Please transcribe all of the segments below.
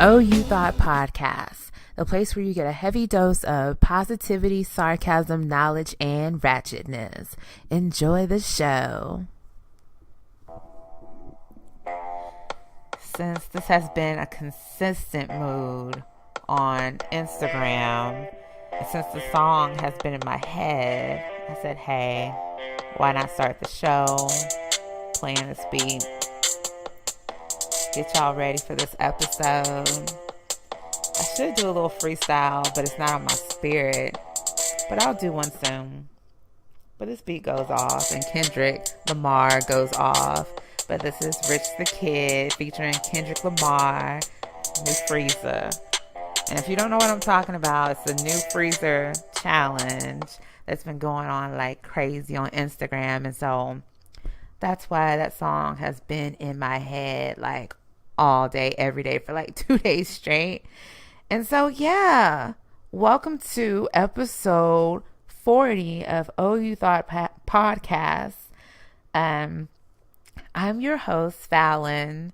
Oh You Thought Podcast, the place where you get a heavy dose of positivity, sarcasm, knowledge, and ratchetness. Enjoy the show. Since this has been a consistent mood on Instagram, and since the song has been in my head, I said, hey, why not start the show playing this beat? Get y'all ready for this episode. I should do a little freestyle, but it's not on my spirit. But I'll do one soon. But this beat goes off and Kendrick Lamar goes off. But this is Rich the Kid featuring Kendrick Lamar, New Freezer. And if you don't know what I'm talking about, it's the New Freezer challenge that's been going on like crazy on Instagram. And so that's why that song has been in my head like all day, every day for like 2 days straight. And so, yeah, welcome to episode 40 of Oh You Thought Podcast. I'm your host, Fallon.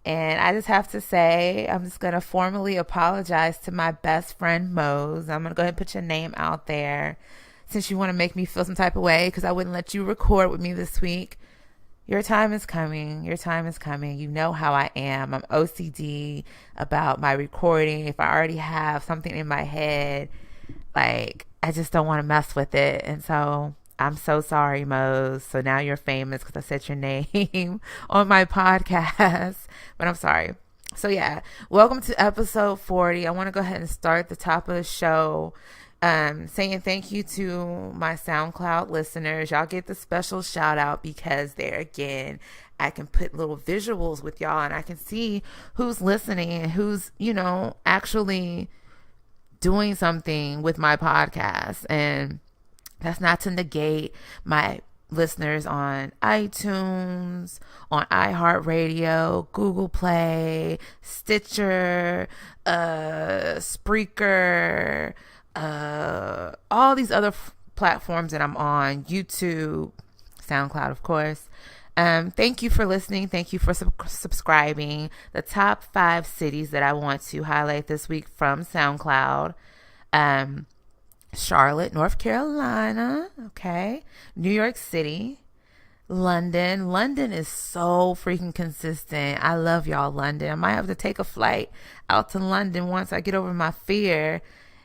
And I just have to say, I'm just going to formally apologize to my best friend, Mose. I'm going to go ahead and put your name out there since you want to make me feel some type of way because I wouldn't let you record with me this week. Your time is coming. Your time is coming. You know how I am. I'm OCD about my recording. If I already have something in my head, like, I just don't want to mess with it. And so I'm so sorry, Mose. So now you're famous because I said your name on my podcast. But I'm sorry. So yeah, welcome to episode 40. I want to go ahead and start the top of the show saying thank you to my SoundCloud listeners. Y'all get the special shout out because there again, I can put little visuals with y'all and I can see who's listening and who's, actually doing something with my podcast. And that's not to negate my listeners on iTunes, on iHeartRadio, Google Play, Stitcher, Spreaker, all these other platforms that I'm on, YouTube, SoundCloud, of course. Thank you for listening. Thank you for subscribing. The top 5 cities that I want to highlight this week from SoundCloud. Charlotte, North Carolina. Okay. New York City. London. London is so freaking consistent. I love y'all, London. I might have to take a flight out to London once I get over my fear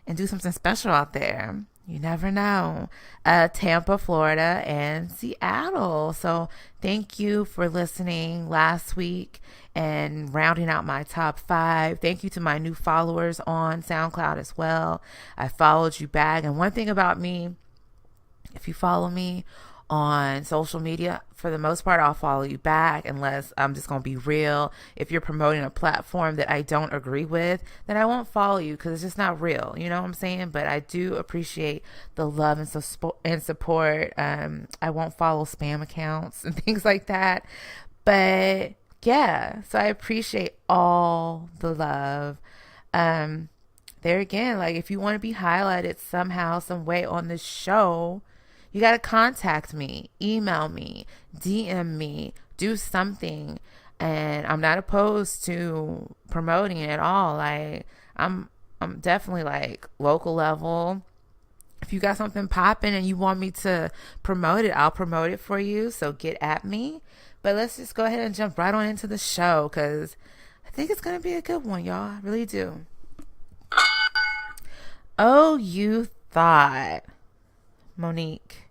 and do something special out there. You never know. Tampa, Florida, and Seattle. So thank you for listening last week and rounding out my top 5. Thank you to my new followers on SoundCloud as well. I followed you back. And one thing about me, if you follow me on social media, for the most part, I'll follow you back unless I'm just going to be real. If you're promoting a platform that I don't agree with, then I won't follow you because it's just not real. You know what I'm saying? But I do appreciate the love and support. I won't follow spam accounts and things like that. But yeah, so I appreciate all the love. There again, like if you want to be highlighted somehow, some way on this show, you got to contact me, email me, DM me, do something. And I'm not opposed to promoting it at all. Like I'm definitely like local level. If you got something popping and you want me to promote it, I'll promote it for you. So get at me. But let's just go ahead and jump right on into the show because I think it's going to be a good one, y'all. I really do. Oh, you thought, Monique,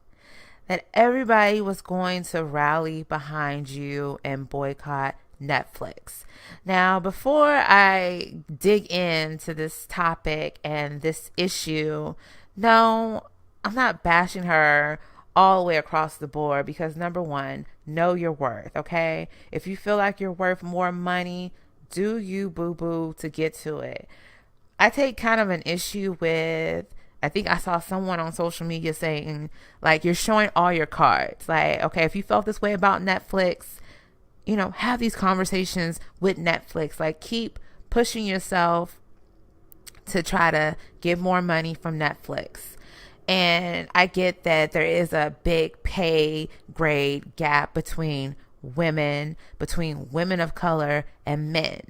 that everybody was going to rally behind you and boycott Netflix. Now, before I dig into this topic and this issue, no, I'm not bashing her all the way across the board because number one, know your worth, okay? If you feel like you're worth more money, do you boo-boo to get to it. I take kind of an issue with, I think I saw someone on social media saying, like, you're showing all your cards. Like, okay, if you felt this way about Netflix, have these conversations with Netflix. Like, keep pushing yourself to try to get more money from Netflix. And I get that there is a big pay grade gap between women of color and men.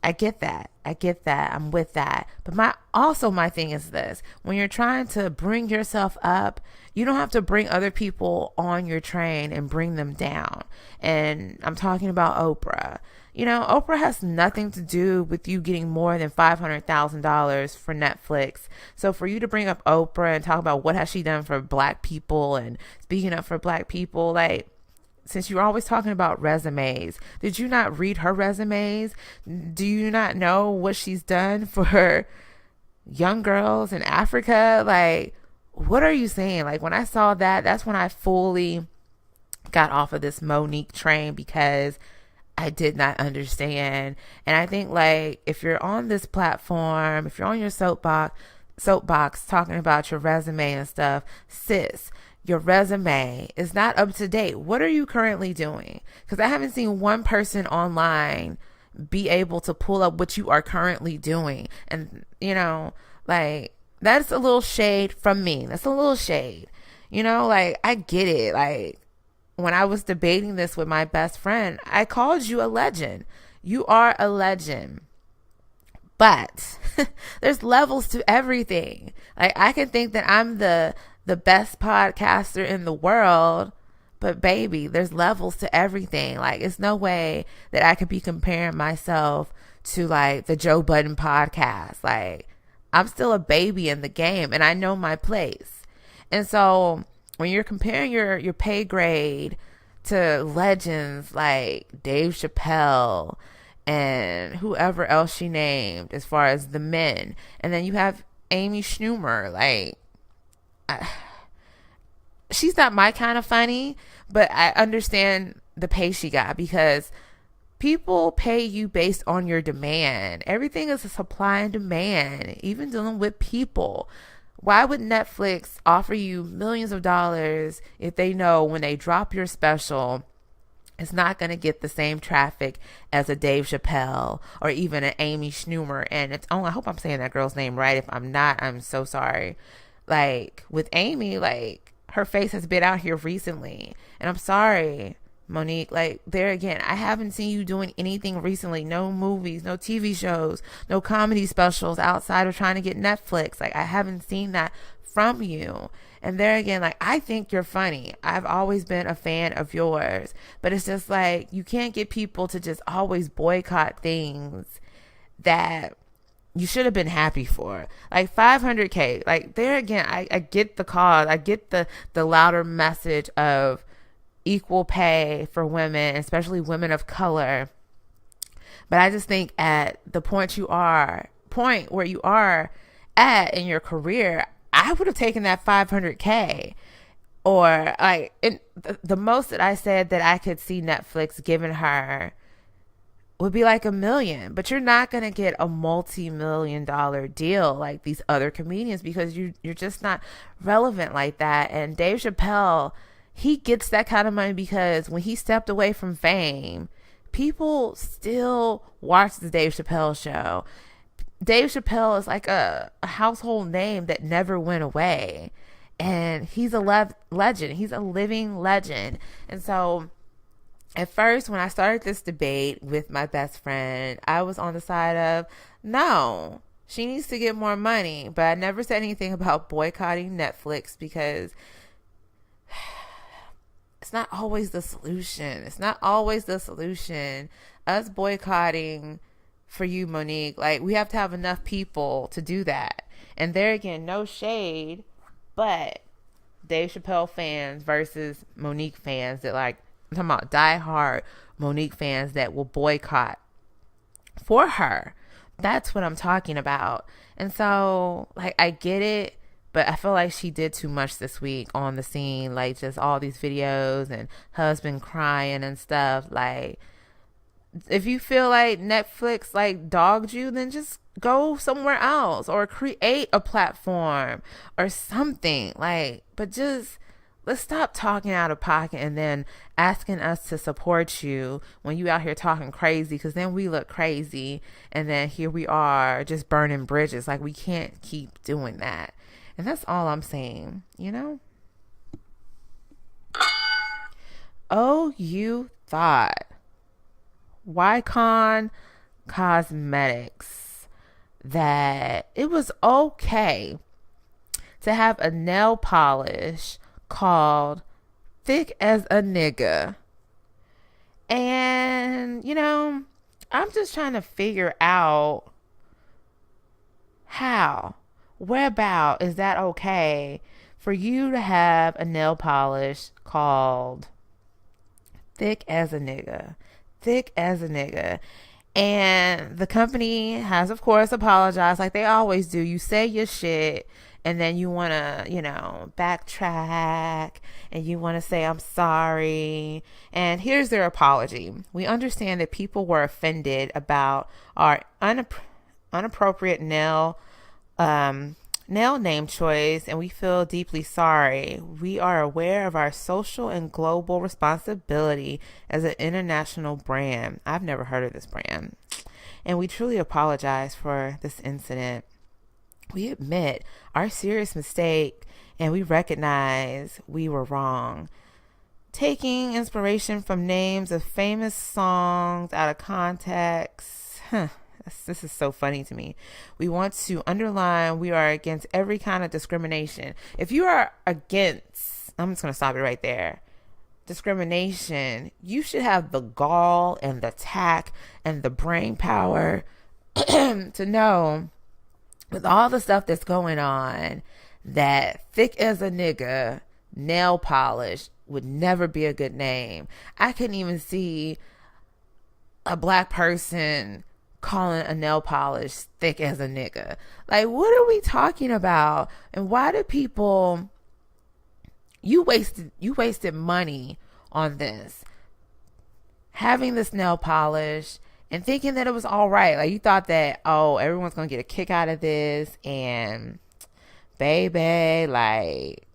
I get that. I'm with that. But my thing is this. When you're trying to bring yourself up, you don't have to bring other people on your train and bring them down. And I'm talking about Oprah. You know, Oprah has nothing to do with you getting more than $500,000 for Netflix. So for you to bring up Oprah and talk about what has she done for black people and speaking up for black people, like, since you're always talking about resumes, did you not read her resumes? Do you not know what she's done for young girls in Africa? Like, what are you saying? Like, when I saw that, that's when I fully got off of this Monique train, because I did not understand. And I think, like, if you're on this platform, if you're on your soapbox talking about your resume and stuff, sis, your resume is not up to date. What are you currently doing? Because I haven't seen one person online be able to pull up what you are currently doing. And, you know, like, that's a little shade from me. That's a little shade. You know, like, I get it. Like, when I was debating this with my best friend, I called you a legend. You are a legend. But there's levels to everything. Like, I can think that I'm the best podcaster in the world, but baby, there's levels to everything. Like, it's no way that I could be comparing myself to, like, the Joe Budden podcast. Like, I'm still a baby in the game, and I know my place. And so when you're comparing your pay grade to legends like Dave Chappelle and whoever else she named as far as the men, and then you have Amy Schumer, like, she's not my kind of funny, but I understand the pay she got, because people pay you based on your demand. Everything is a supply and demand, even dealing with people. Why would Netflix offer you millions of dollars if they know when they drop your special, it's not going to get the same traffic as a Dave Chappelle or even an Amy Schumer? And I hope I'm saying that girl's name right. If I'm not, I'm so sorry. Like, with Amy, like, her face has been out here recently, and I'm sorry, Monique, like, there again, I haven't seen you doing anything recently. No movies, no TV shows, no comedy specials outside of trying to get Netflix. Like, I haven't seen that from you. And there again, like, I think you're funny. I've always been a fan of yours, but it's just like, you can't get people to just always boycott things that you should have been happy for. Like, 500K, like, there again, I get the cause. I get the louder message of equal pay for women, especially women of color. But I just think at the point where you are at in your career, I would have taken that 500K. Or, like, the most that I said that I could see Netflix giving her would be like $1 million. But you're not going to get a multi-million-dollar deal like these other comedians, because you're just not relevant like that. And Dave Chappelle, he gets that kind of money because when he stepped away from fame, people still watch the Dave Chappelle show. Dave Chappelle is like a household name that never went away. And he's a legend. He's a living legend. And so at first, when I started this debate with my best friend, I was on the side of, no, she needs to get more money. But I never said anything about boycotting Netflix, because it's not always the solution. It's not always the solution. Us boycotting for you, Monique, like, we have to have enough people to do that. And there again, no shade, but Dave Chappelle fans versus Monique fans that, like, I'm talking about diehard Monique fans that will boycott for her. That's what I'm talking about. And so, like, I get it, but I feel like she did too much this week on the scene. Like, just all these videos and husband crying and stuff. Like, if you feel like Netflix, like, dogged you, then just go somewhere else or create a platform or something. Like, but just, let's stop talking out of pocket and then asking us to support you when you out here talking crazy, because then we look crazy, and then here we are just burning bridges. Like, we can't keep doing that. And that's all I'm saying, you know? Oh, you thought. Wycon Cosmetics that it was okay to have a nail polish called Thick as a Nigga. And, I'm just trying to figure out whereabout is that okay for you to have a nail polish called Thick as a Nigga. Thick as a Nigga. And the company has, of course, apologized like they always do. You say your shit and then you want to, backtrack and you want to say, I'm sorry. And here's their apology. We understand that people were offended about our inappropriate nail name choice, and we feel deeply sorry. We are aware of our social and global responsibility as an international brand. I've never heard of this brand. And we truly apologize for this incident. We admit our serious mistake and we recognize we were wrong. Taking inspiration from names of famous songs out of context. This is so funny to me. We want to underline we are against every kind of discrimination. If you are against, I'm just going to stop it right there, discrimination, you should have the gall and the tact and the brain power to know with all the stuff that's going on that Thick as a Nigga nail polish would never be a good name. I couldn't even see a black person calling a nail polish thick as a nigga. Like, what are we talking about? And why do people, you wasted money on this, having this nail polish and thinking that it was all right. Like, you thought that, everyone's gonna get a kick out of this, and baby, like,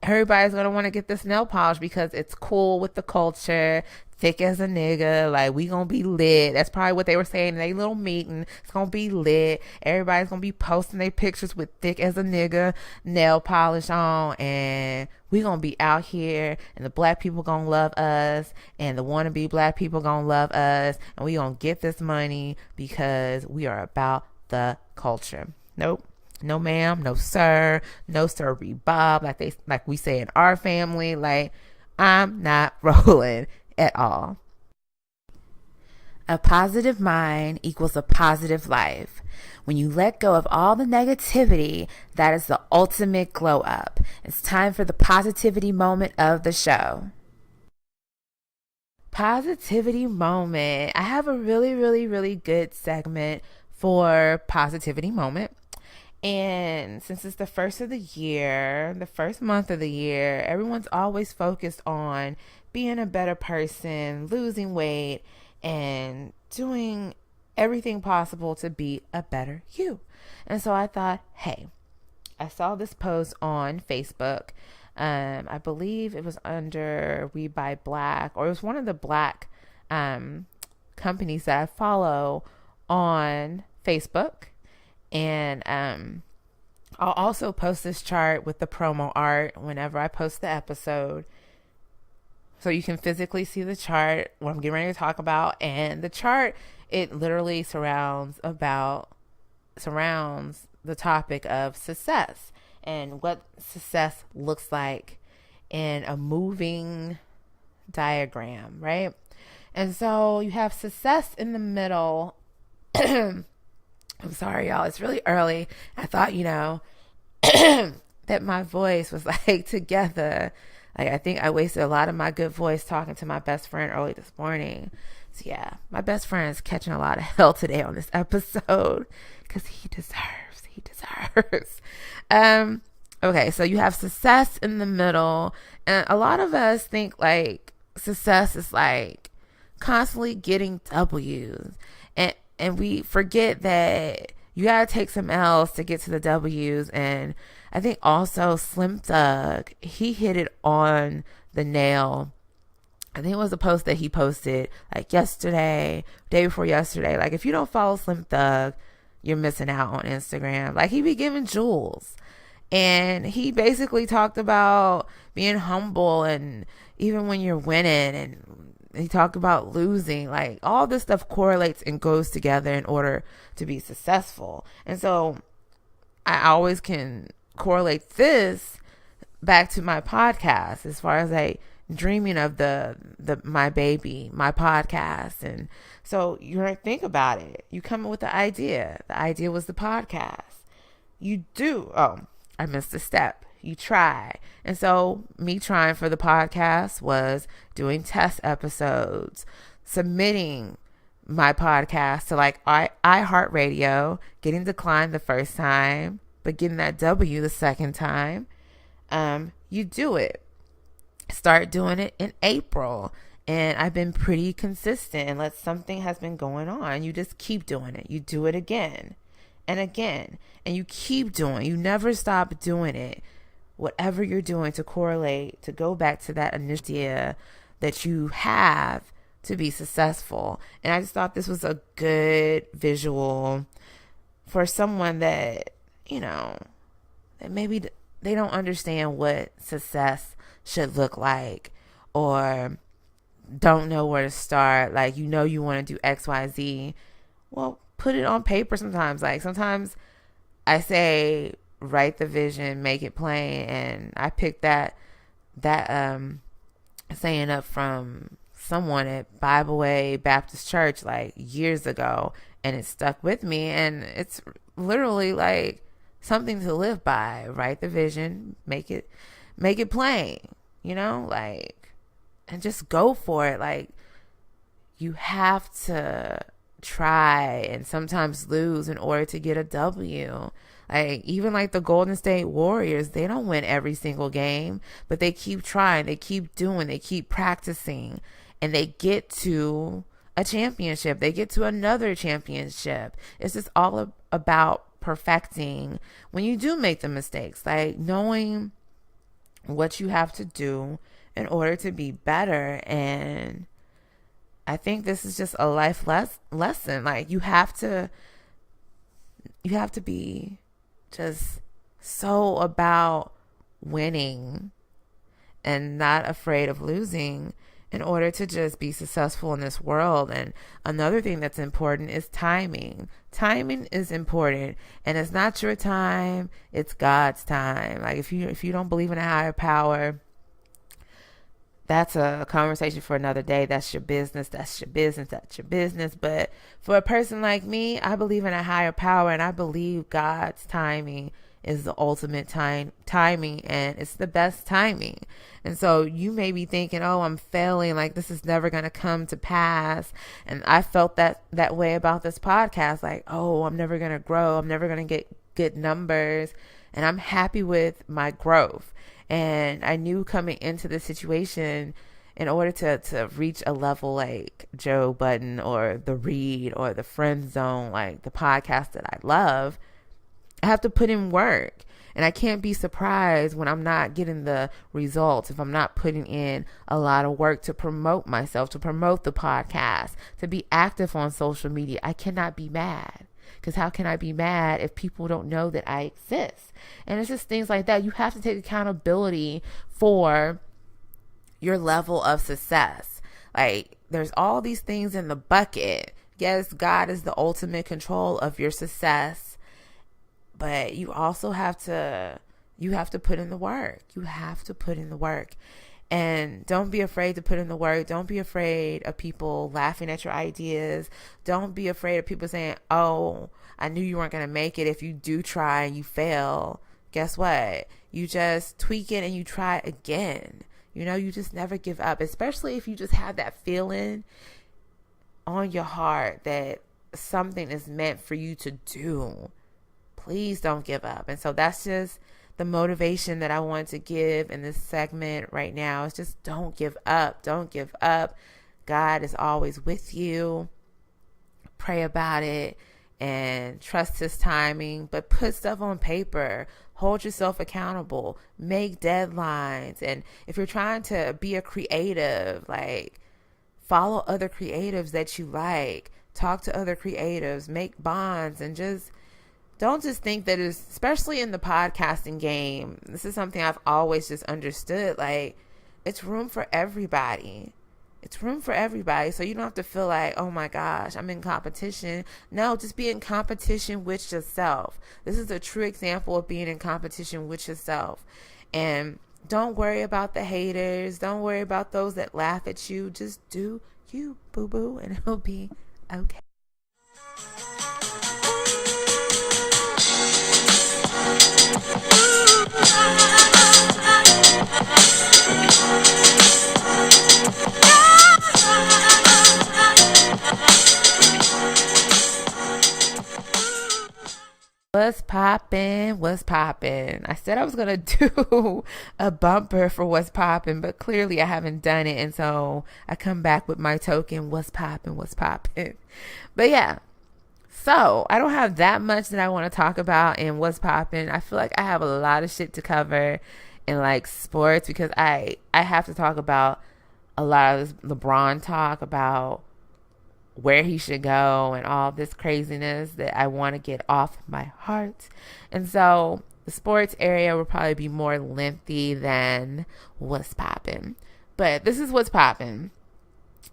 everybody's gonna want to get this nail polish because it's cool with the culture. Thick as a nigga, like, we gonna be lit. That's probably what they were saying in their little meeting. It's gonna be lit. Everybody's gonna be posting their pictures with thick as a nigga nail polish on, and we gonna be out here, and the black people gonna love us, and the wannabe black people gonna love us, and we gonna get this money because we are about the culture. Nope. No ma'am, no sir, no sirree Bob, like we say in our family. Like, I'm not rolling at all. A positive mind equals a positive life. When you let go of all the negativity, that is the ultimate glow up. It's time for the positivity moment of the show. Positivity moment. I have a really, really, really good segment for positivity moment. And since it's the first of the year, the first month of the year, everyone's always focused on being a better person, losing weight, and doing everything possible to be a better you. And so I thought, hey, I saw this post on Facebook. I believe it was under We Buy Black, or it was one of the black companies that I follow on Facebook. And I'll also post this chart with the promo art whenever I post the episode, so you can physically see the chart, what I'm getting ready to talk about. And the chart, it literally surrounds the topic of success and what success looks like in a moving diagram, right? And so you have success in the middle. I'm sorry, y'all. It's really early. I thought, that my voice was like together. Like, I think I wasted a lot of my good voice talking to my best friend early this morning. So yeah, my best friend is catching a lot of hell today on this episode because he deserves. Okay, so you have success in the middle, and a lot of us think like success is like constantly getting W's, and we forget that you gotta take some L's to get to the W's. And I think also Slim Thug, he hit it on the nail. I think it was a post that he posted like yesterday, day before yesterday. Like, if you don't follow Slim Thug, you're missing out on Instagram. Like, he be giving jewels. And he basically talked about being humble, and even when you're winning, and he talked about losing. Like, all this stuff correlates and goes together in order to be successful. And so I always can correlate this back to my podcast, as far as like dreaming of the my baby, my podcast. And so you're gonna think about it. You come up with the idea. The idea was the podcast. You do. Oh, I missed a step. You try. And so me trying for the podcast was doing test episodes, submitting my podcast to like iHeartRadio, getting declined the first time, but getting that W the second time. You do it. Start doing it in April. And I've been pretty consistent, unless something has been going on. You just keep doing it. You do it again and again, and you keep doing it. You never stop doing it. Whatever you're doing to correlate, to go back to that initial idea that you have to be successful. And I just thought this was a good visual for someone that, you know, that maybe they don't understand what success should look like, or don't know where to start. Like, you know, you want to do X, Y, Z. Well, put it on paper sometimes. Like, sometimes I say, write the vision, make it plain. And I picked that saying up from someone at Bible Way Baptist Church like years ago, and it stuck with me. And it's literally like something to live by. Write the vision, make it plain, you know, like, and just go for it. Like, you have to try and sometimes lose in order to get a W. Like, even like the Golden State Warriors, they don't win every single game, but they keep trying, they keep doing, they keep practicing, and they get to a championship. They get to another championship. It's just all about perfecting when you do make the mistakes, like knowing what you have to do in order to be better. And I think this is just a life lesson. Like, you have to be just so about winning and not afraid of losing in order to just be successful in this world. And another thing that's important is timing. Timing is important, and it's not your time, it's God's time. Like, if you don't believe in a higher power, that's a conversation for another day. That's your business. But for a person like me, I believe in a higher power, and I believe God's timing is the ultimate timing, and it's the best timing. And so you may be thinking, oh, I'm failing, like this is never going to come to pass. And I felt that way about this podcast, like, oh, I'm never going to grow. I'm never going to get good numbers. And I'm happy with my growth. And I knew coming into the situation, in order to reach a level like Joe Budden or The Read or The Friend Zone, like the podcast that I love, I have to put in work. And I can't be surprised when I'm not getting the results, if I'm not putting in a lot of work to promote myself, to promote the podcast, to be active on social media. I cannot be mad. Because how can I be mad if people don't know that I exist? And it's just things like that. You have to take accountability for your level of success. Like, there's all these things in the bucket. Yes, God is the ultimate control of your success. But you also have to put in the work. You have to put in the work. And don't be afraid to put in the work. Don't be afraid of people laughing at your ideas. Don't be afraid of people saying, oh, I knew you weren't going to make it. If you do try and you fail, guess what? You just tweak it and you try again. You know, you just never give up, especially if you just have that feeling on your heart that something is meant for you to do. Please don't give up. And so that's just the motivation that I want to give in this segment right now. Is just don't give up. Don't give up. God is always with you. Pray about it and trust his timing, but put stuff on paper. Hold yourself accountable. Make deadlines. And if you're trying to be a creative, like, follow other creatives that you like. Talk to other creatives. Make bonds, and just don't just think that it's, especially in the podcasting game, this is something I've always just understood. Like, it's room for everybody. It's room for everybody. So you don't have to feel like, oh my gosh, I'm in competition. No, just be in competition with yourself. This is a true example of being in competition with yourself. And don't worry about the haters. Don't worry about those that laugh at you. Just do you, boo-boo, and it'll be okay. What's poppin'? What's poppin'? I said I was gonna do a bumper for what's poppin', but clearly I haven't done it, and so I come back with my token. What's poppin'? What's poppin'? But yeah, so I don't have that much that I want to talk about in what's poppin'. I feel like I have a lot of shit to cover in like sports because I have to talk about a lot of this LeBron talk about where he should go and all this craziness that I want to get off my heart. And so the sports area will probably be more lengthy than what's poppin'. But this is what's poppin'.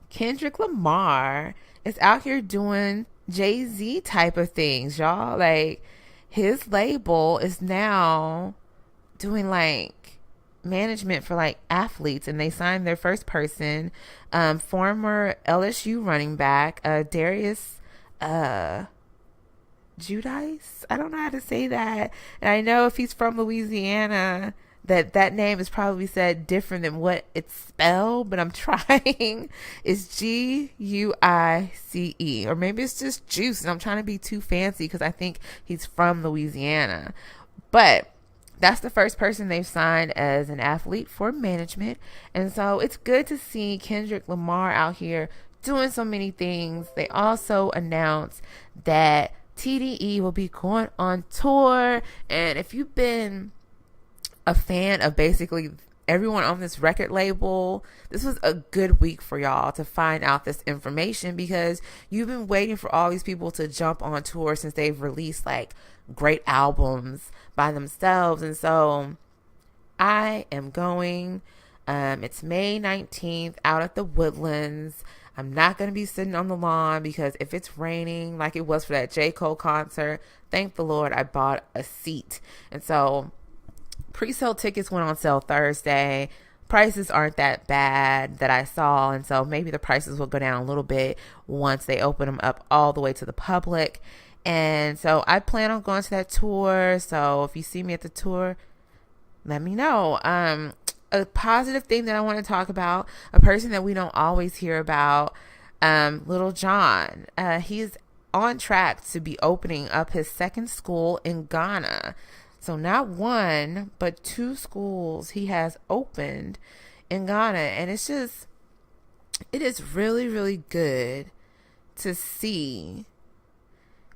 Kendrick Lamar is out here doing Jay-Z type of things, y'all. Like, his label is now doing like management for like athletes, and they signed their first person, former LSU running back Darius Judice. I don't know how to say that, and I know if he's from Louisiana that name is probably said different than what it's spelled, but I'm trying. It's Guice, or maybe it's just Juice, and I'm trying to be too fancy because I think he's from Louisiana. But that's the first person they've signed as an athlete for management. And so it's good to see Kendrick Lamar out here doing so many things. They also announced that TDE will be going on tour. And if you've been a fan of basically everyone on this record label, this was a good week for y'all to find out this information, because you've been waiting for all these people to jump on tour since they've released like great albums by themselves. And so I am going. It's May 19th out at the Woodlands. I'm not going to be sitting on the lawn because if it's raining like it was for that J. Cole concert, thank the Lord I bought a seat. And so pre-sale tickets went on sale Thursday. Prices aren't that bad that I saw, and so maybe the prices will go down a little bit once they open them up all the way to the public. And so I plan on going to that tour. So if you see me at the tour, let me know. A positive thing that I want to talk about, a person that we don't always hear about, Little John. He's on track to be opening up his second school in Ghana. So not one, but 2 schools he has opened in Ghana. And it is really, really good to see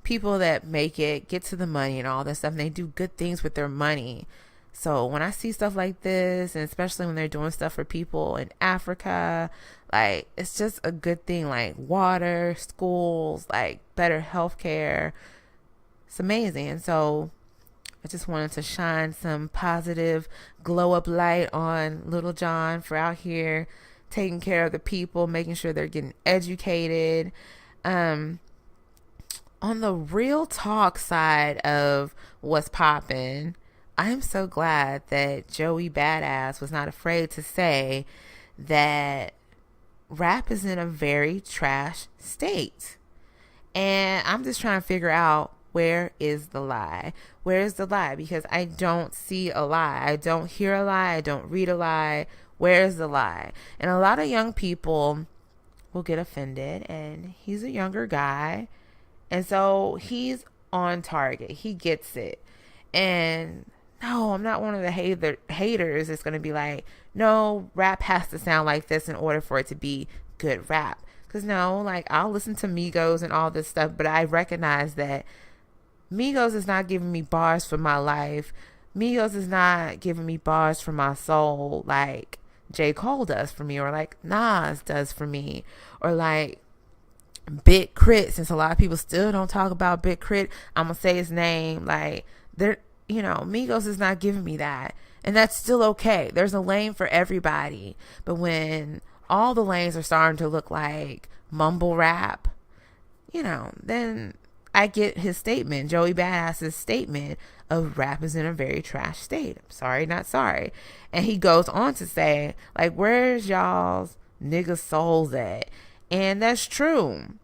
people that make it, get to the money and all this stuff, and they do good things with their money. So when I see stuff like this, and especially when they're doing stuff for people in Africa, like, it's just a good thing, like water, schools, like better healthcare. It's amazing. And so I just wanted to shine some positive glow up light on Little John for out here taking care of the people, making sure they're getting educated. On the real talk side of what's poppin', I'm so glad that Joey Badass was not afraid to say that rap is in a very trash state. And I'm just trying to figure out, where is the lie? Where is the lie? Because I don't see a lie. I don't hear a lie. I don't read a lie. Where is the lie? And a lot of young people will get offended, and he's a younger guy. And so he's on target. He gets it. And no, I'm not one of the haters that's going to be like, no, rap has to sound like this in order for it to be good rap. Because no, like, I'll listen to Migos and all this stuff, but I recognize that Migos is not giving me bars for my life. Migos is not giving me bars for my soul like J. Cole does for me, or like Nas does for me, or like Big Crit. Since a lot of people still don't talk about Big Crit, I'm gonna say his name. Like, they're, Migos is not giving me that, and that's still okay. There's a lane for everybody. But when all the lanes are starting to look like mumble rap, then I get his statement, Joey Badass's statement of rap is in a very trash state. I'm sorry, not sorry. And he goes on to say, like, where's y'all's nigga souls at? And that's true.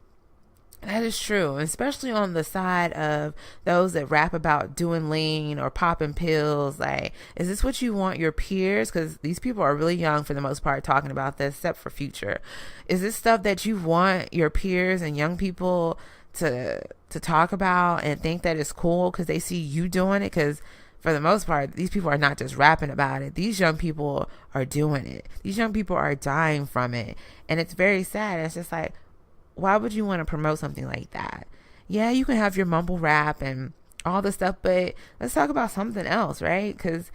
That is true, especially on the side of those that rap about doing lean or popping pills. Like, is this what you want your peers? Because these people are really young for the most part talking about this, except for Future. Is this stuff that you want your peers and young people to talk about and think that it's cool because they see you doing it? Because for the most part, these people are not just rapping about it. These young people are doing it. These young people are dying from it. And it's very sad. It's just like, why would you want to promote something like that? Yeah, you can have your mumble rap and all this stuff, but let's talk about something else, right? Because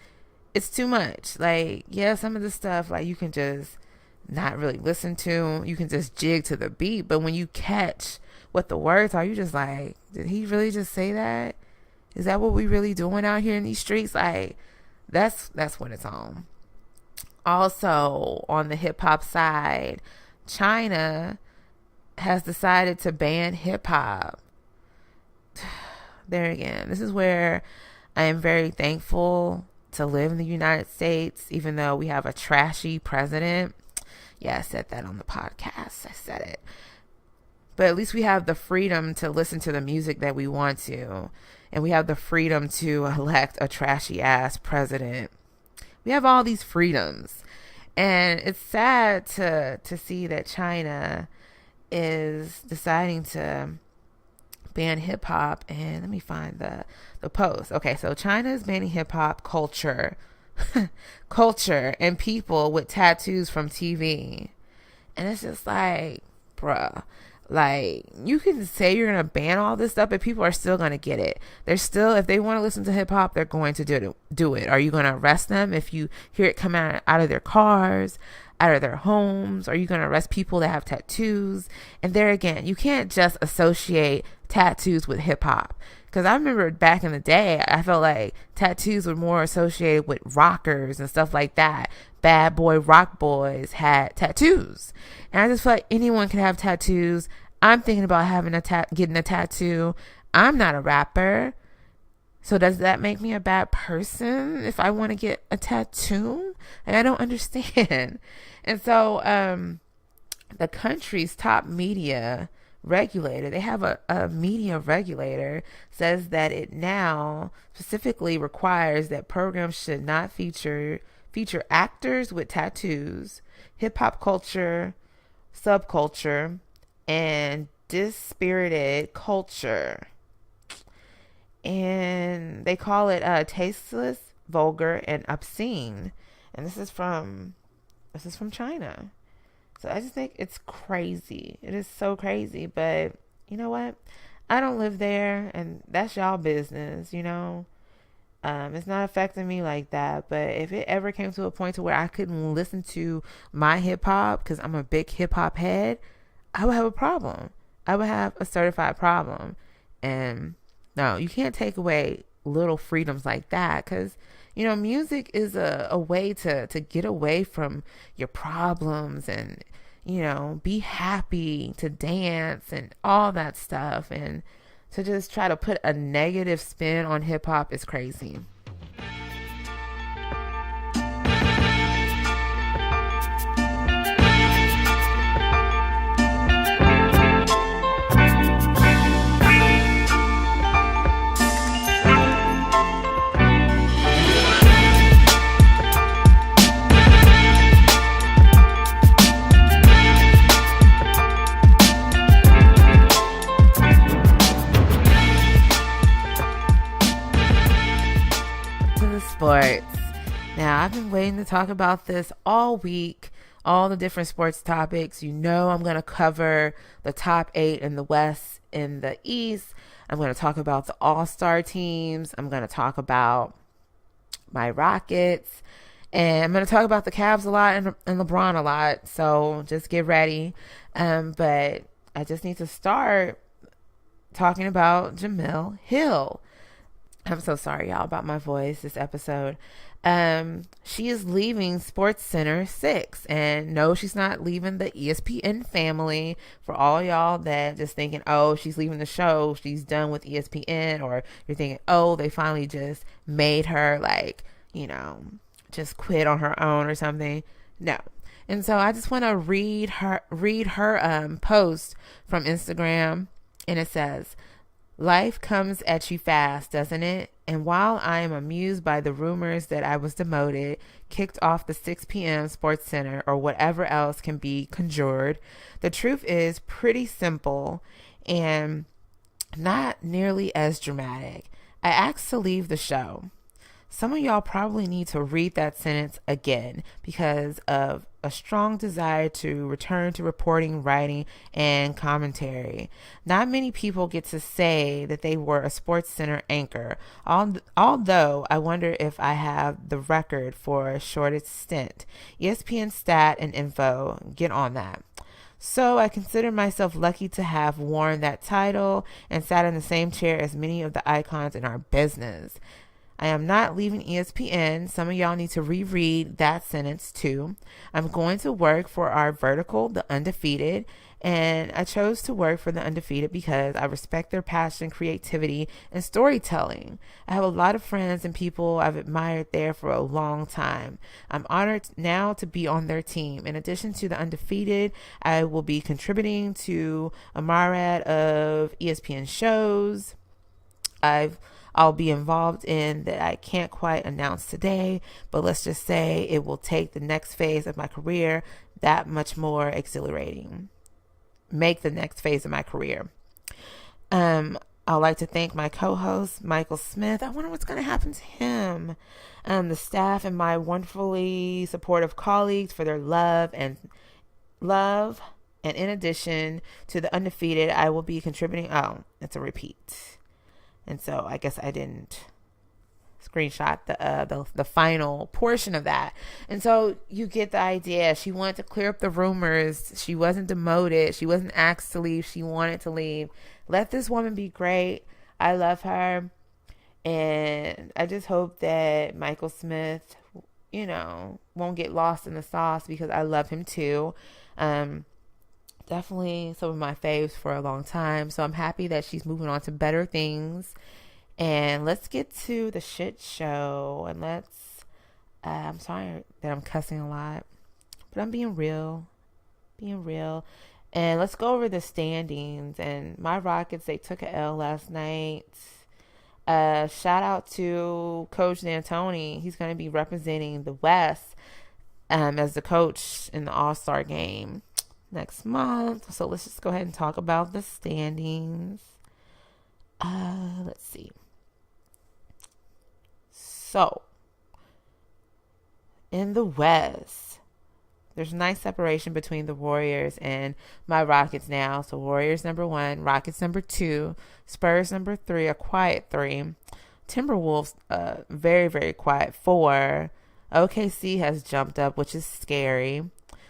it's too much. Like, yeah, some of the stuff, like, you can just not really listen to. You can just jig to the beat. But when you catch what the words are, you just like, did he really just say that? Is that what we really doing out here in these streets? Like, that's when it's on. Also, on the hip hop side, China has decided to ban hip hop. There again, this is where I am very thankful to live in the United States, even though we have a trashy president. Yeah, I said that on the podcast. I said it. But at least we have the freedom to listen to the music that we want to. And we have the freedom to elect a trashy ass president. We have all these freedoms. And it's sad to see that China is deciding to ban hip hop. And let me find the post. Okay, so China is banning hip hop culture and people with tattoos from TV. And it's just like, bruh, like, you can say you're gonna ban all this stuff, but people are still gonna get it. They're still, if they want to listen to hip hop, they're going to do it. Are you gonna arrest them if you hear it come out of their cars, out of their homes? Are you gonna arrest people that have tattoos? And there again, you can't just associate tattoos with hip hop. Because I remember back in the day, I felt like tattoos were more associated with rockers and stuff like that. Bad boy rock boys had tattoos. And I just feel like anyone can have tattoos. I'm thinking about having getting a tattoo. I'm not a rapper. So does that make me a bad person if I want to get a tattoo? Like, I don't understand. And so the country's top media regulator, they have a media regulator, says that it now specifically requires that programs should not feature actors with tattoos, hip hop culture, subculture, and dispirited culture. And they call it tasteless, vulgar, and obscene. And this is from China. So I just think it's crazy. It is so crazy. But you know what? I don't live there, and that's y'all business, It's not affecting me like that. But if it ever came to a point to where I couldn't listen to my hip hop because I'm a big hip hop head, I would have a problem. I would have a certified problem. And no, you can't take away little freedoms like that, because music is a way to get away from your problems and be happy, to dance and all that stuff. And to just try to put a negative spin on hip hop is crazy. Sports. Now, I've been waiting to talk about this all week, all the different sports topics. I'm going to cover the top 8 in the West, in the East. I'm going to talk about the all-star teams. I'm going to talk about my Rockets. And I'm going to talk about the Cavs a lot and LeBron a lot. So just get ready. But I just need to start talking about Jemele Hill. I'm so sorry, y'all, about my voice this episode. She is leaving Sports Center 6. And no, she's not leaving the ESPN family. For all y'all that just thinking, oh, she's leaving the show, she's done with ESPN. Or you're thinking, oh, they finally just made her, like, just quit on her own or something. No. And so I just want to read her post from Instagram. And it says, "Life comes at you fast, doesn't it? And while I am amused by the rumors that I was demoted, kicked off the 6 p.m. Sports Center, or whatever else can be conjured, the truth is pretty simple and not nearly as dramatic. I asked to leave the show." Some of y'all probably need to read that sentence again because of a strong desire to return to reporting, writing, and commentary. Not many people get to say that they were a Sports Center anchor, although I wonder if I have the record for a shortest stint. ESPN Stat and Info, get on that. So I consider myself lucky to have worn that title and sat in the same chair as many of the icons in our business. I am not leaving ESPN. Some of y'all need to reread that sentence too. I'm going to work for our vertical, The Undefeated, and I chose to work for The Undefeated because I respect their passion, creativity, and storytelling. I have a lot of friends and people I've admired there for a long time. I'm honored now to be on their team. In addition to The Undefeated, I will be contributing to a myriad of ESPN shows I'll be involved in that I can't quite announce today, but let's just say it will take the next phase of my career that much more exhilarating. Make the next phase of my career. I'd like to thank my co-host, Michael Smith. I wonder what's going to happen to him. The staff and my wonderfully supportive colleagues for their love. And in addition to The Undefeated, I will be contributing. Oh, it's a repeat. And so I guess I didn't screenshot the final portion of that. And so you get the idea. She wanted to clear up the rumors. She wasn't demoted. She wasn't asked to leave. She wanted to leave. Let this woman be great. I love her. And I just hope that Michael Smith, won't get lost in the sauce because I love him too. Definitely some of my faves for a long time. So I'm happy that she's moving on to better things. And let's get to the shit show. And I'm sorry that I'm cussing a lot, but I'm being real. And let's go over the standings. And my Rockets, they took a L last night. Shout out to Coach D'Antoni. He's going to be representing the West as the coach in the All-Star game next month. So let's just go ahead and talk about the standings. Let's see. So in the West, there's nice separation between the Warriors and my Rockets now. So Warriors number 1, Rockets number 2, Spurs number 3, a quiet 3, Timberwolves very, very quiet 4. OKC has jumped up, which is scary,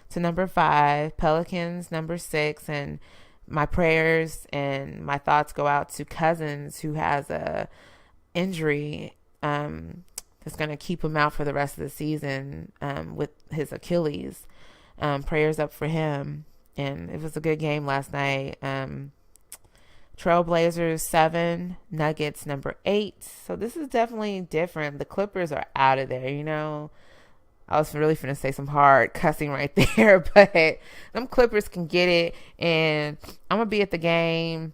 to number 5, Pelicans number 6, and my prayers and my thoughts go out to Cousins, who has a injury that's going to keep him out for the rest of the season with his Achilles. Prayers up for him. And it was a good game last night. Trailblazers 7, Nuggets number 8. So this is definitely different. The Clippers are out of there, I was really finna say some hard cussing right there, but them Clippers can get it. And I'm going to be at the game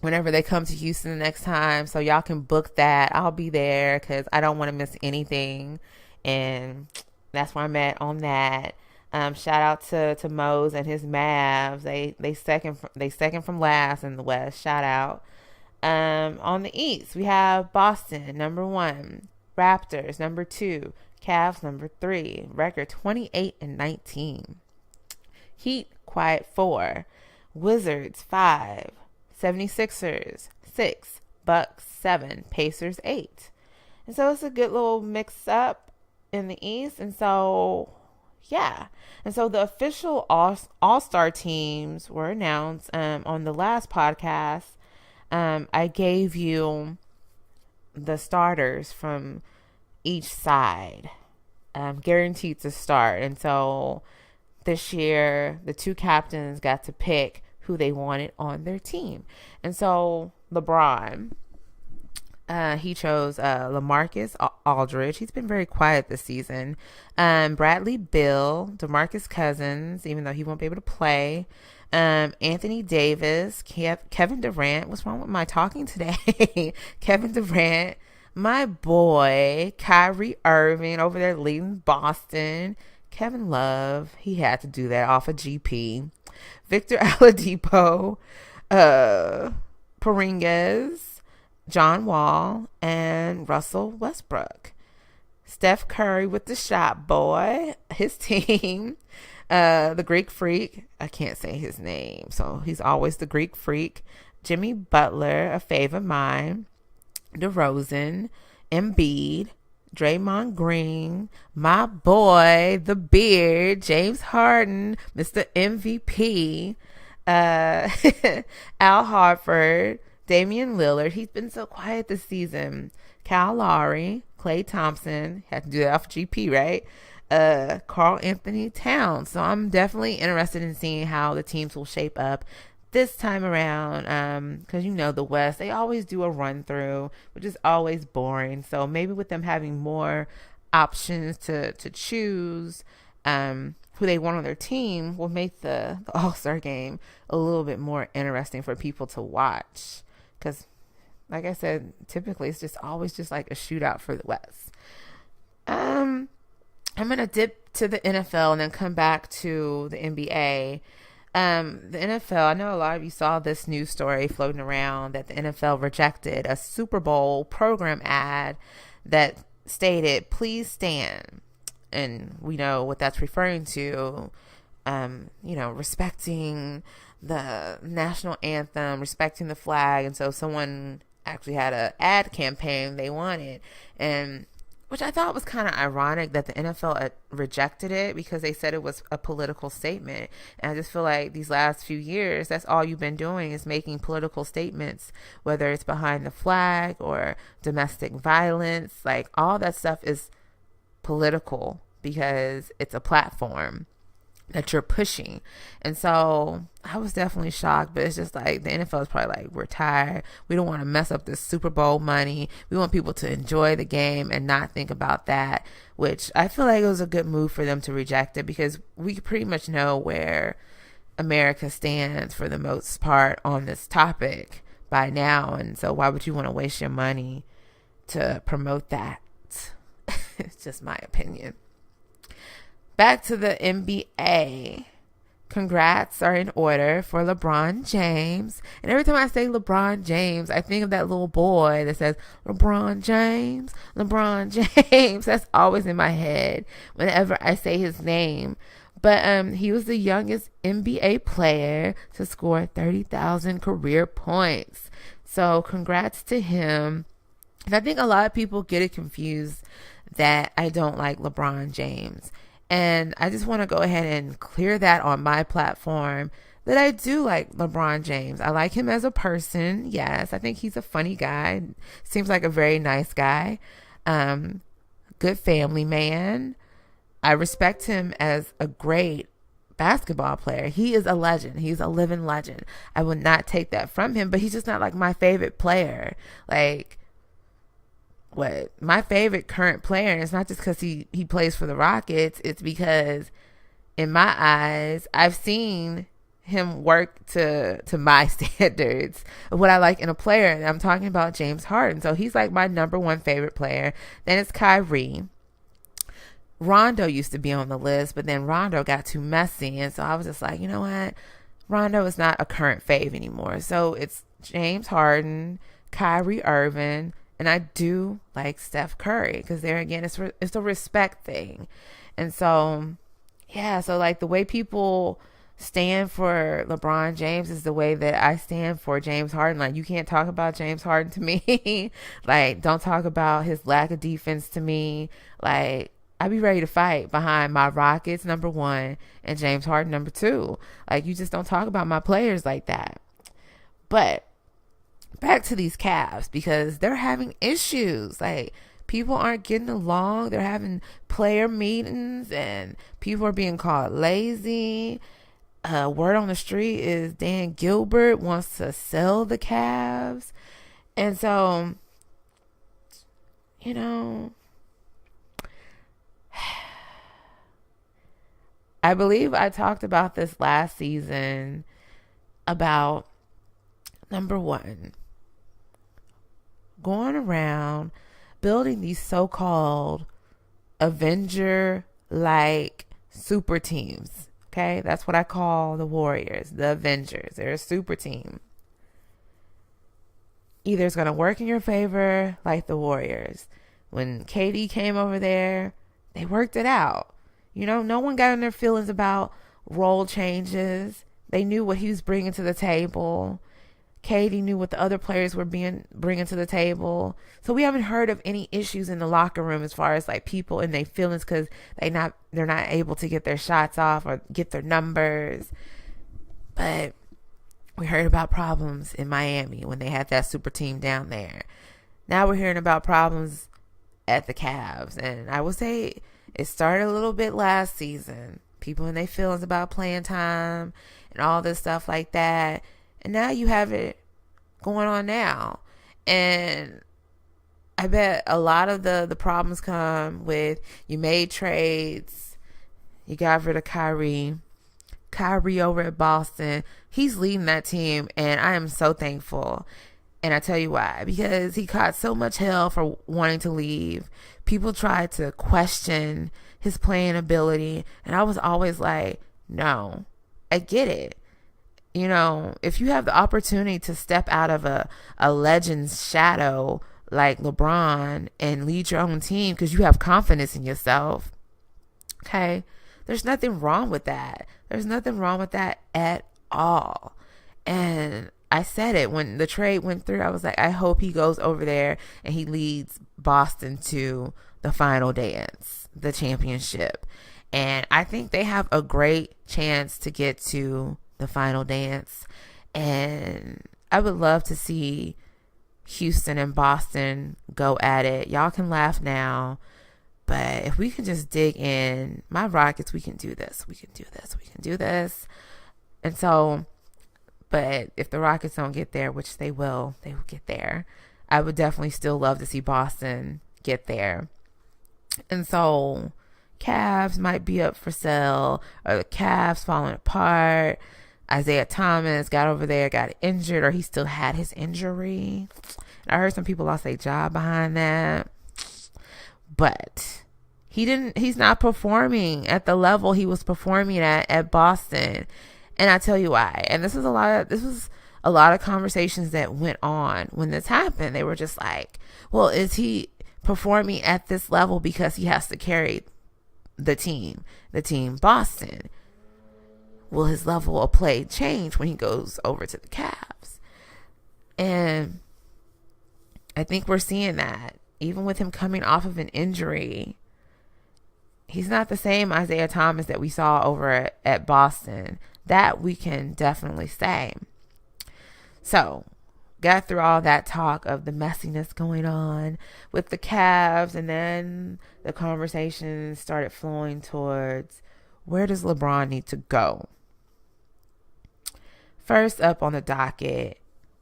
whenever they come to Houston the next time. So y'all can book that. I'll be there because I don't want to miss anything. And that's where I'm at on that. Shout out to Mose and his Mavs. They second from last in the West. Shout out. On the East, we have Boston, number 1. Raptors, number 2. Cavs, number 3. Record 28-19. Heat, quiet 4. Wizards, 5. 76ers, 6. Bucks, 7. Pacers, 8. And so it's a good little mix up in the East. And so, yeah. And so the official all-star teams were announced on the last podcast. I gave you the starters from each side, guaranteed to start. And so this year, the two captains got to pick who they wanted on their team. And so LeBron, he chose LaMarcus Aldridge. He's been very quiet this season. Bradley Beal, DeMarcus Cousins, even though he won't be able to play. Anthony Davis, Kevin Durant. What's wrong with my talking today? Kevin Durant, my boy, Kyrie Irving over there leading Boston. Kevin Love, he had to do that off of GP. Victor Oladipo, Porzingis, John Wall, and Russell Westbrook. Steph Curry with the shot boy, his team. The Greek Freak, I can't say his name, so he's always the Greek Freak. Jimmy Butler, a fave of mine. DeRozan, Embiid, Draymond Green, my boy, the Beard, James Harden, Mr. MVP, Al Horford, Damian Lillard. He's been so quiet this season. Kyle Lowry, Klay Thompson, had to do that off GP, right? Karl Anthony Towns. So I'm definitely interested in seeing how the teams will shape up this time around, because the West, they always do a run through, which is always boring. So maybe with them having more options to choose who they want on their team will make the All-Star game a little bit more interesting for people to watch, because like I said, typically it's just always just like a shootout for the West. I'm gonna dip to the NFL and then come back to the NBA. The NFL, I know a lot of you saw this news story floating around that the NFL rejected a Super Bowl program ad that stated, "Please stand." And we know what that's referring to, respecting the national anthem, respecting the flag. And so someone actually had an ad campaign they wanted, and which I thought was kind of ironic that the NFL rejected it, because they said it was a political statement. And I just feel like these last few years, that's all you've been doing is making political statements, whether it's behind the flag or domestic violence. Like, all that stuff is political because it's a platform that you're pushing. And so I was definitely shocked, but it's just like the NFL is probably like, we're tired. We don't want to mess up this Super Bowl money. We want people to enjoy the game and not think about that, which I feel like it was a good move for them to reject it, because we pretty much know where America stands for the most part on this topic by now. And so why would you want to waste your money to promote that? It's just my opinion. Back to the NBA. Congrats are in order for LeBron James. And every time I say LeBron James, I think of that little boy that says, LeBron James, LeBron James. That's always in my head whenever I say his name. But he was the youngest NBA player to score 30,000 career points. So congrats to him. And I think a lot of people get it confused that I don't like LeBron James. And I just want to go ahead and clear that on my platform, that I do like LeBron James. I like him as a person. Yes, I think he's a funny guy. Seems like a very nice guy. Good family man. I respect him as a great basketball player. He is a legend. He's a living legend. I would not take that from him, but he's just not like my favorite player. Like, what my favorite current player, and it's not just because he plays for the Rockets, it's because in my eyes I've seen him work to my standards of what I like in a player, and I'm talking about James Harden. So he's like my number one favorite player. Then it's Kyrie. Rondo used to be on the list, but then Rondo got too messy, and so I was just like, you know what, Rondo is not a current fave anymore. So it's James Harden, Kyrie Irving, and I do like Steph Curry, because there again, it's a respect thing. And so, yeah, so like the way people stand for LeBron James is the way that I stand for James Harden. Like, you can't talk about James Harden to me. Like, don't talk about his lack of defense to me. Like, I'd be ready to fight behind my Rockets, number one, and James Harden, number two. Like, you just don't talk about my players like that. But back to these Cavs, because they're having issues. Like, people aren't getting along. They're having player meetings and people are being called lazy. Word on the street is Dan Gilbert wants to sell the Cavs. And so, you know, I believe I talked about this last season about, number one, going around building these so-called Avenger-like super teams. Okay, that's what I call the Warriors, the Avengers. They're a super team. Either it's going to work in your favor, like the Warriors. When KD came over there, they worked it out. You know, no one got in their feelings about role changes. They knew what he was bringing to the table. KD knew what the other players were bringing to the table. So we haven't heard of any issues in the locker room as far as like people and their feelings because they're not able to get their shots off or get their numbers. But we heard about problems in Miami when they had that super team down there. Now we're hearing about problems at the Cavs. And I would say it started a little bit last season. People and their feelings about playing time and all this stuff like that. And now you have it going on now. And I bet a lot of the problems come with you made trades. You got rid of Kyrie. Kyrie over at Boston. He's leading that team. And I am so thankful. And I tell you why. Because he caught so much hell for wanting to leave. People tried to question his playing ability. And I was always like, no, I get it. You know, if you have the opportunity to step out of a legend's shadow like LeBron and lead your own team because you have confidence in yourself, okay, there's nothing wrong with that. There's nothing wrong with that at all. And I said it when the trade went through. I was like, I hope he goes over there and he leads Boston to the final dance, the championship. And I think they have a great chance to get to the final dance. And I would love to see Houston and Boston go at it. Y'all can laugh now, but if we can just dig in, my Rockets, we can do this. We can do this. We can do this. And so, but if the Rockets don't get there, which they will get there. I would definitely still love to see Boston get there. And so Cavs might be up for sale, or the Cavs falling apart. Isaiah Thomas got over there, got injured, or he still had his injury. I heard some people lost their job behind that. But he's not performing at the level he was performing at Boston. And I tell you why. And this was a lot of conversations that went on when this happened. They were just like, well, is he performing at this level because he has to carry the team Boston? Will his level of play change when he goes over to the Cavs? And I think we're seeing that. Even with him coming off of an injury, he's not the same Isaiah Thomas that we saw over at Boston. That we can definitely say. So, got through all that talk of the messiness going on with the Cavs, and then the conversation started flowing towards, where does LeBron need to go? First up on the docket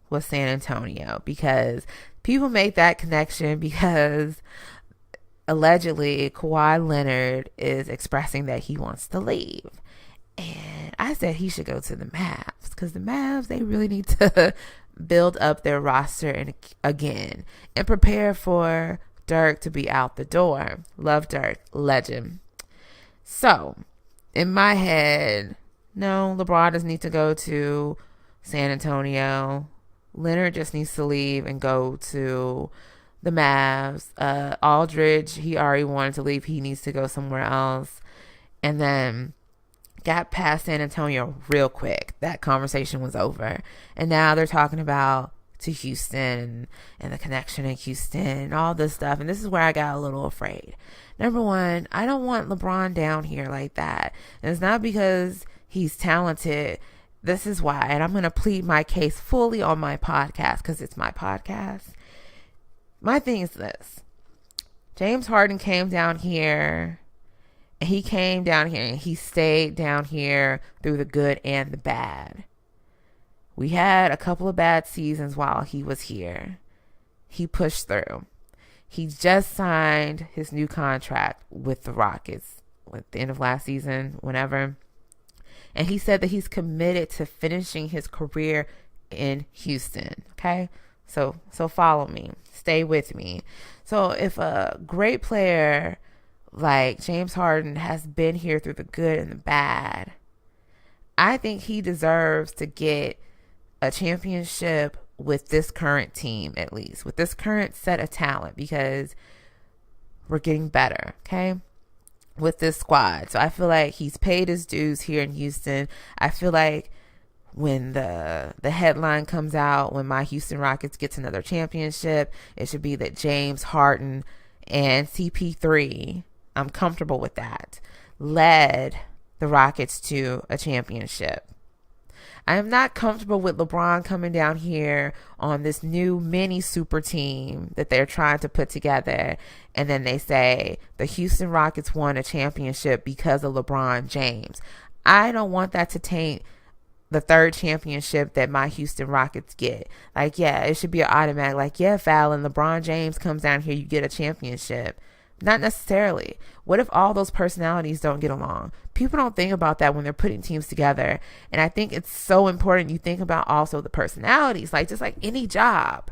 was San Antonio, because people made that connection because allegedly Kawhi Leonard is expressing that he wants to leave. And I said he should go to the Mavs, because the Mavs, they really need to build up their roster again and prepare for Dirk to be out the door. Love Dirk, legend. So, in my head, no, LeBron doesn't need to go to San Antonio. Leonard just needs to leave and go to the Mavs. Aldridge, he already wanted to leave. He needs to go somewhere else. And then got past San Antonio real quick. That conversation was over. And now they're talking about to Houston and the connection in Houston and all this stuff. And this is where I got a little afraid. Number one, I don't want LeBron down here like that. And it's not because he's talented this is why, and I'm going to plead my case fully on my podcast because it's my podcast. My thing is this. James Harden came down here, and he stayed down here through the good and the bad. We had a couple of bad seasons while he was here. He pushed through. He just signed his new contract with the Rockets at the end of last season, whenever. And he said that he's committed to finishing his career in Houston. Okay? So follow me. Stay with me. So if a great player like James Harden has been here through the good and the bad, I think he deserves to get a championship with this current team, at least with this current set of talent, because we're getting better, okay, with this squad. So I feel like he's paid his dues here in Houston. I feel like when the headline comes out, when my Houston Rockets gets another championship, it should be that James Harden and CP3, I'm comfortable with that, led the Rockets to a championship. I am not comfortable with LeBron coming down here on this new mini super team that they're trying to put together, and then they say the Houston Rockets won a championship because of LeBron James. I don't want that to taint the third championship that my Houston Rockets get. Like, yeah, it should be an automatic. Like, yeah, Fallon, LeBron James comes down here, you get a championship. Not necessarily. What if all those personalities don't get along? People don't think about that when they're putting teams together. And I think it's so important you think about also the personalities, like just like any job.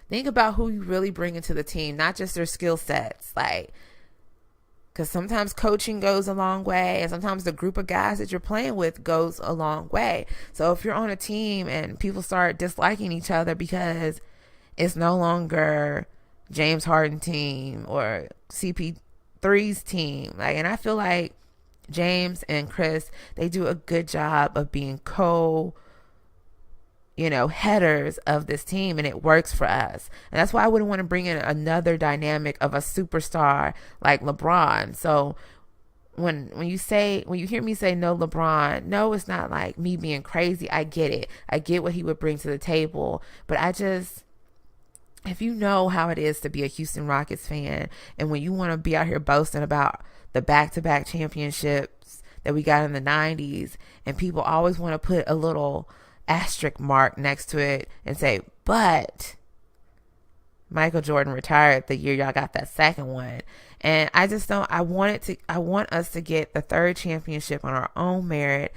Think about who you really bring into the team, not just their skill sets. Like, because sometimes coaching goes a long way, and sometimes the group of guys that you're playing with goes a long way. So if you're on a team and people start disliking each other because it's no longer James Harden team or CP3's team, like, and I feel like James and Chris, they do a good job of being headers of this team, and it works for us. And that's why I wouldn't want to bring in another dynamic of a superstar like LeBron. So when you hear me say no LeBron, no, it's not like me being crazy. I get it. I get what he would bring to the table, but if you know how it is to be a Houston Rockets fan, and when you want to be out here boasting about the back-to-back championships that we got in the 90s, and people always want to put a little asterisk mark next to it and say, but Michael Jordan retired the year y'all got that second one. And I just don't, I want us to get the third championship on our own merit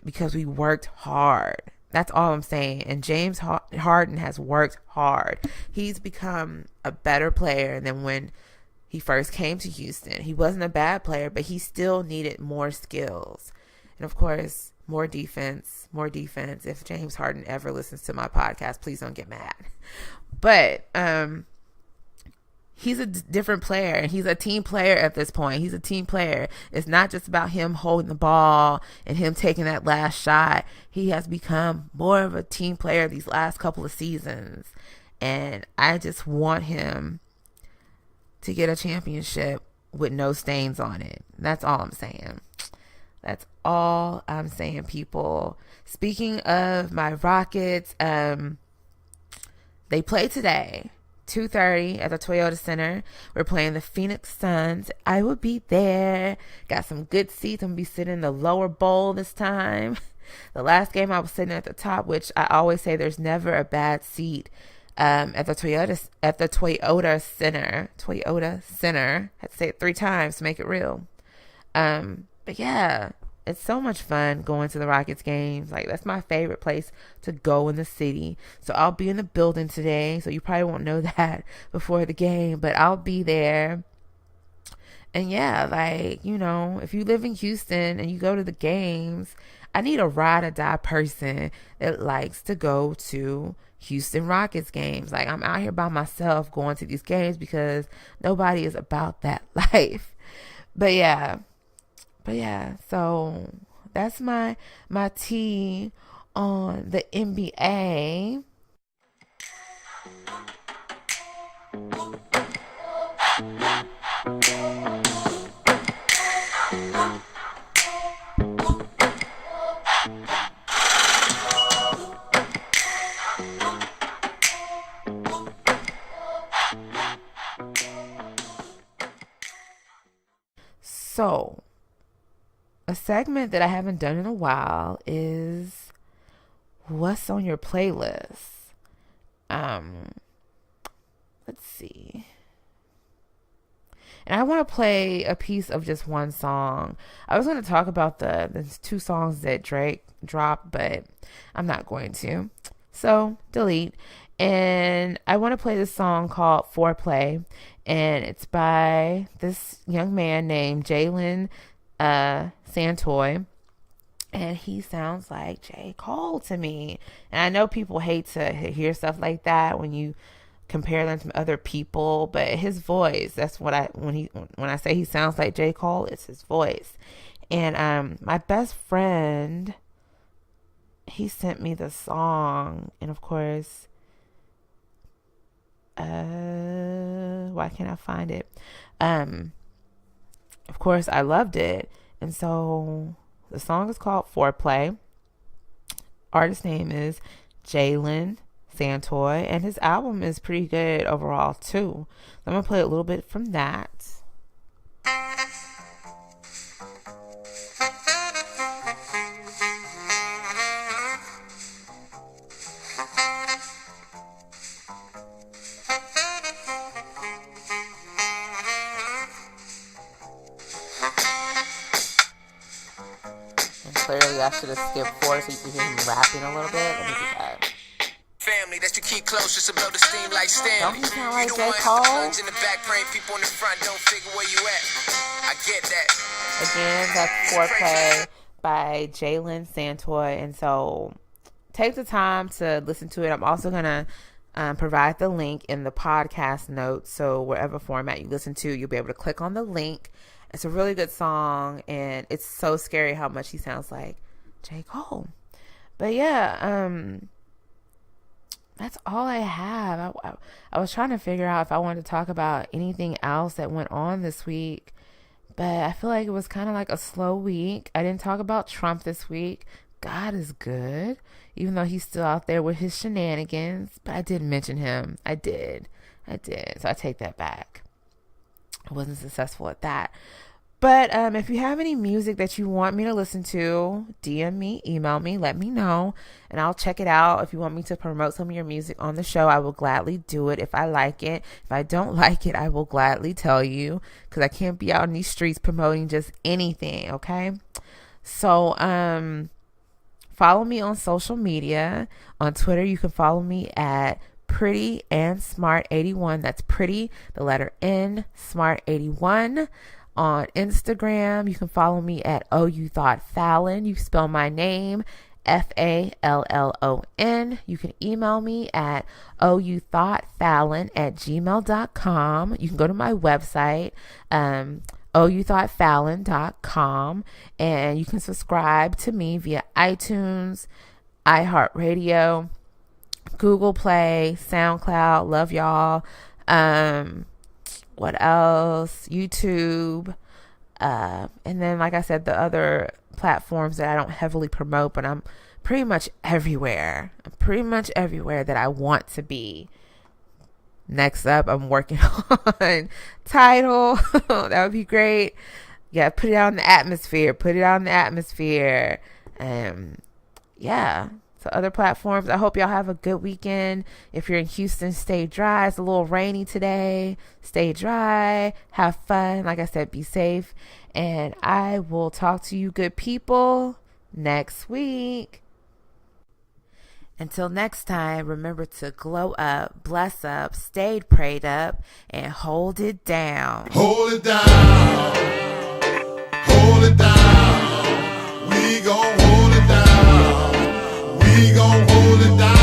because we worked hard. That's all I'm saying. And James Harden has worked hard. He's become a better player than when he first came to Houston. He wasn't a bad player, but he still needed more skills. And of course, more defense. If James Harden ever listens to my podcast, please don't get mad. But he's a different player, and he's a team player at this point. He's a team player. It's not just about him holding the ball and him taking that last shot. He has become more of a team player these last couple of seasons. And I just want him to get a championship with no stains on it. That's all I'm saying. That's all I'm saying, people. Speaking of my Rockets, they play today. 2:30 at the Toyota Center. We're playing the Phoenix Suns. I will be there. Got some good seats. I'm going to be sitting in the lower bowl this time. The last game I was sitting at the top, which I always say there's never a bad seat at the Toyota Center. Toyota Center. I had to say it 3 times to make it real. But yeah, it's so much fun going to the Rockets games. Like, that's my favorite place to go in the city. So I'll be in the building today. So you probably won't know that before the game, but I'll be there. And yeah, like, if you live in Houston and you go to the games, I need a ride or die person that likes to go to Houston Rockets games. Like, I'm out here by myself going to these games because nobody is about that life. But yeah, so that's my tea on the NBA. So, a segment that I haven't done in a while is what's on your playlist. Let's see. And I want to play a piece of just one song. I was going to talk about the 2 songs that Drake dropped, but I'm not going to. So, delete. And I want to play this song called Foreplay. And it's by this young man named Jalen Santoy. And he sounds like J. Cole to me. And I know people hate to hear stuff like that when you compare them to other people, but his voice, that's what when I say he sounds like J. Cole, it's his voice. And my best friend, he sent me the song, and of course, why can't I find it? Of course, I loved it. And so the song is called Foreplay. Artist name is Jalen Santoy, and his album is pretty good overall too. So I'm gonna play a little bit from that. And clearly I should have skipped forward so you can hear him rapping a little bit. Let me do that. Family that you keep close just to blow the steam like Stanley. Don't you sound like J. Cole? In the back, praying people in the front don't figure where you at. I get that. Again, that's Foreplay by Jalen Santoy. And so take the time to listen to it. I'm also going to provide the link in the podcast notes. So wherever format you listen to, you'll be able to click on the link. It's a really good song. And it's so scary how much he sounds like J. Cole. But yeah, that's all I have. I was trying to figure out if I wanted to talk about anything else that went on this week, but I feel like it was kind of like a slow week. I didn't talk about Trump this week. God is good, even though he's still out there with his shenanigans, but I did mention him. I did. So I take that back. I wasn't successful at that. But if you have any music that you want me to listen to, DM me, email me, let me know, and I'll check it out. If you want me to promote some of your music on the show, I will gladly do it if I like it. If I don't like it, I will gladly tell you, because I can't be out in these streets promoting just anything, okay? So follow me on social media. On Twitter, you can follow me at Pretty and Smart 81. That's Pretty, the letter N, Smart 81. On Instagram, you can follow me at OhYouThoughtFallon. You spell my name Fallon. You can email me at OhYouThoughtFallon@gmail.com. You can go to my website, OhYouThoughtFallon.com, and you can subscribe to me via iTunes, iHeartRadio, Google Play, SoundCloud. Love y'all. What else? YouTube. And then, like I said, the other platforms that I don't heavily promote, but I'm pretty much everywhere. I'm pretty much everywhere that I want to be. Next up, I'm working on Tidal. That would be great. Yeah, put it out in the atmosphere. Yeah. So other platforms. I hope y'all have a good weekend. If you're in Houston, stay dry. It's a little rainy today. Stay dry. Have fun. Like I said, be safe. And I will talk to you good people next week. Until next time, remember to glow up, bless up, stay prayed up, and hold it down. Hold it down. Hold it down. We gon' hold it down. We gon' hold it down.